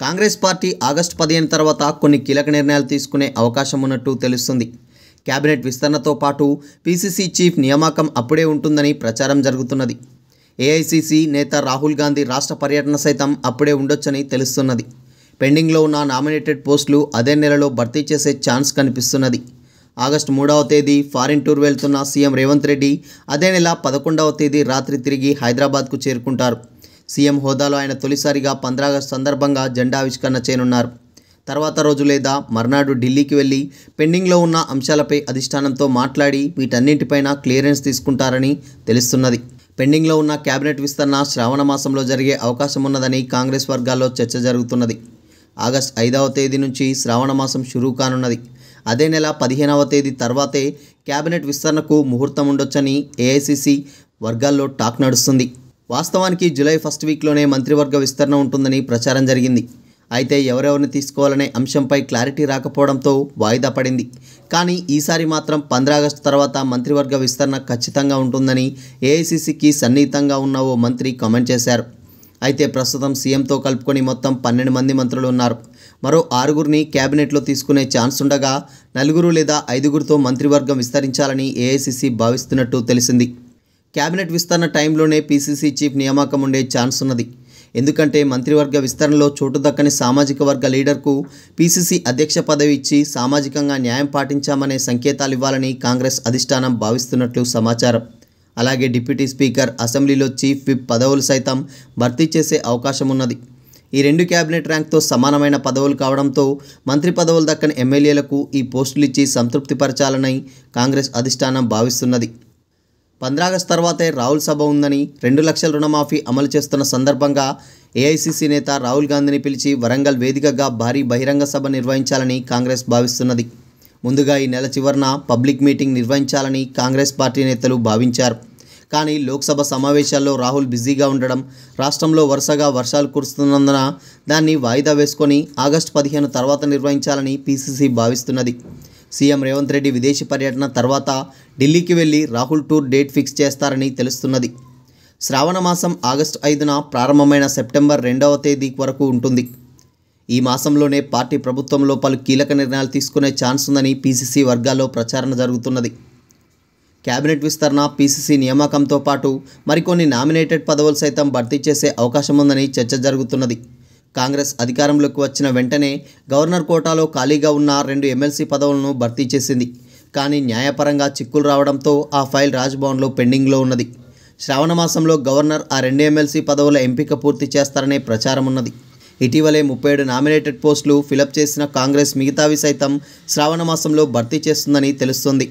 Congress party August 15 తర్వాత కొన్ని కీలక నిర్ణయాలు తీసుకునే అవకాశం ఉన్నట్టు తెలుస్తుంది. కేబినెట్ విస్తరణతో పాటు పీసీసీ చీఫ్ నియామకం అప్పుడే ఉంటుందని ప్రచారం జరుగుతున్నది. ఏఐసీసీ నేత రాహుల్ గాంధీ రాష్ట్ర పర్యటన సైతం అప్పుడే ఉండొచ్చని తెలుస్తున్నది. పెండింగ్లో ఉన్న నామినేటెడ్ పోస్టులు అదే నెలలో భర్తీ చేసే ఛాన్స్ కనిపిస్తున్నది. ఆగస్టు 3వ తేదీ ఫారిన్ టూర్ వెళ్తున్న సీఎం రేవంత్ రెడ్డి అదే నెల 11వ తేదీ రాత్రి తిరిగి హైదరాబాద్కు చేరుకుంటారు. సీఎం హోదాలో ఆయన తొలిసారిగా 15 ఆగస్టు సందర్భంగా జెండా ఆవిష్కరణ చేయనున్నారు. తర్వాత రోజు లేదా మర్నాడు ఢిల్లీకి వెళ్ళి పెండింగ్లో ఉన్న అంశాలపై అధిష్టానంతో మాట్లాడి వీటన్నింటిపైన క్లియరెన్స్ తీసుకుంటారని తెలుస్తున్నది. పెండింగ్లో ఉన్న కేబినెట్ విస్తరణ శ్రావణ మాసంలో జరిగే అవకాశం ఉన్నదని కాంగ్రెస్ వర్గాల్లో చర్చ జరుగుతున్నది. ఆగస్టు 5వ తేదీ నుంచి శ్రావణ మాసం షురూ కానున్నది. అదే నెల 15వ తేదీ తర్వాతే కేబినెట్ విస్తరణకు ముహూర్తం ఉండొచ్చని ఏఐసీసీ వర్గాల్లో టాక్ నడుస్తుంది. వాస్తవానికి జూలై ఫస్ట్ వీక్లోనే మంత్రివర్గ విస్తరణ ఉంటుందని ప్రచారం జరిగింది. అయితే ఎవరెవరిని తీసుకోవాలనే అంశంపై క్లారిటీ రాకపోవడంతో వాయిదా పడింది. కానీ ఈసారి మాత్రం 15 ఆగస్టు తర్వాత మంత్రివర్గ విస్తరణ ఖచ్చితంగా ఉంటుందని ఏఐసీసీకి సన్నిహితంగా ఉన్న ఓ మంత్రి కామెంట్ చేశారు. అయితే ప్రస్తుతం సీఎంతో కలుపుకొని మొత్తం 12 మంది మంత్రులు ఉన్నారు. మరో 6గురిని కేబినెట్లో తీసుకునే ఛాన్స్ ఉండగా 4 లేదా 5గురితో మంత్రివర్గం విస్తరించాలని ఏఐసీసీ భావిస్తున్నట్టు తెలిసింది. కేబినెట్ విస్తరణ టైంలోనే పీసీసీ చీఫ్ నియామకం ఉండే ఛాన్స్ ఉన్నది. ఎందుకంటే మంత్రివర్గ విస్తరణలో చోటు దక్కని సామాజిక వర్గ లీడర్కు పీసీసీ అధ్యక్ష పదవి ఇచ్చి సామాజికంగా న్యాయం పాటించామనే సంకేతాలు ఇవ్వాలని కాంగ్రెస్ అధిష్టానం భావిస్తున్నట్లు సమాచారం. అలాగే డిప్యూటీ స్పీకర్, అసెంబ్లీలో చీఫ్ విప్ పదవులు సైతం భర్తీ చేసే అవకాశం ఉన్నది. ఈ 2 కేబినెట్ ర్యాంక్తో సమానమైన పదవులు కావడంతో మంత్రి పదవులు దక్కని ఎమ్మెల్యేలకు ఈ పోస్టులు ఇచ్చి సంతృప్తిపరచాలని కాంగ్రెస్ అధిష్టానం భావిస్తున్నది. 15 ఆగస్టు తర్వాతే రాహుల్ సభ ఉందని, 2 లక్షల రుణమాఫీ అమలు చేస్తున్న సందర్భంగా ఏఐసీసీ నేత రాహుల్ గాంధీని పిలిచి వరంగల్ వేదికగా భారీ బహిరంగ సభ నిర్వహించాలని కాంగ్రెస్ భావిస్తున్నది. ముందుగా ఈ నెల చివరన పబ్లిక్ మీటింగ్ నిర్వహించాలని కాంగ్రెస్ పార్టీ నేతలు భావించారు. కానీ లోక్సభ సమావేశాల్లో రాహుల్ బిజీగా ఉండడం, రాష్ట్రంలో వరుసగా వర్షాలు కురుస్తున్నందున దాన్ని వాయిదా వేసుకొని ఆగస్టు 15 తర్వాత నిర్వహించాలని పీసీసీ భావిస్తున్నది. సీఎం రేవంత్ రెడ్డి విదేశీ పర్యటన తర్వాత ఢిల్లీకి వెళ్లి రాహుల్ టూర్ డేట్ ఫిక్స్ చేస్తారని తెలుస్తున్నది. శ్రావణ మాసం ఆగస్టు 5న ప్రారంభమైన సెప్టెంబర్ 2వ తేదీ వరకు ఉంటుంది. ఈ మాసంలోనే పార్టీ ప్రభుత్వంలో పలు కీలక నిర్ణయాలు తీసుకునే ఛాన్స్ ఉందని పీసీసీ వర్గాల్లో ప్రచారణ జరుగుతున్నది. కేబినెట్ విస్తరణ, పీసీసీ నియామకంతో పాటు మరికొన్ని నామినేటెడ్ పదవులు సైతం భర్తీ చేసే అవకాశం ఉందని చర్చ జరుగుతున్నది. కాంగ్రెస్ అధికారంలోకి వచ్చిన వెంటనే గవర్నర్ కోటాలో ఖాళీగా ఉన్న 2 ఎమ్మెల్సీ పదవులను భర్తీ చేసింది. కానీ న్యాయపరంగా చిక్కులు రావడంతో ఆ ఫైల్ రాజ్భవన్లో పెండింగ్లో ఉన్నది. శ్రావణ మాసంలో గవర్నర్ ఆ 2 ఎమ్మెల్సీ పదవుల ఎంపిక పూర్తి చేస్తారనే ప్రచారం ఉన్నది. ఇటీవలే 37 నామినేటెడ్ పోస్టులు ఫిలప్ చేసిన కాంగ్రెస్ మిగతావి సైతం శ్రావణ మాసంలో భర్తీ చేస్తుందని తెలుస్తోంది.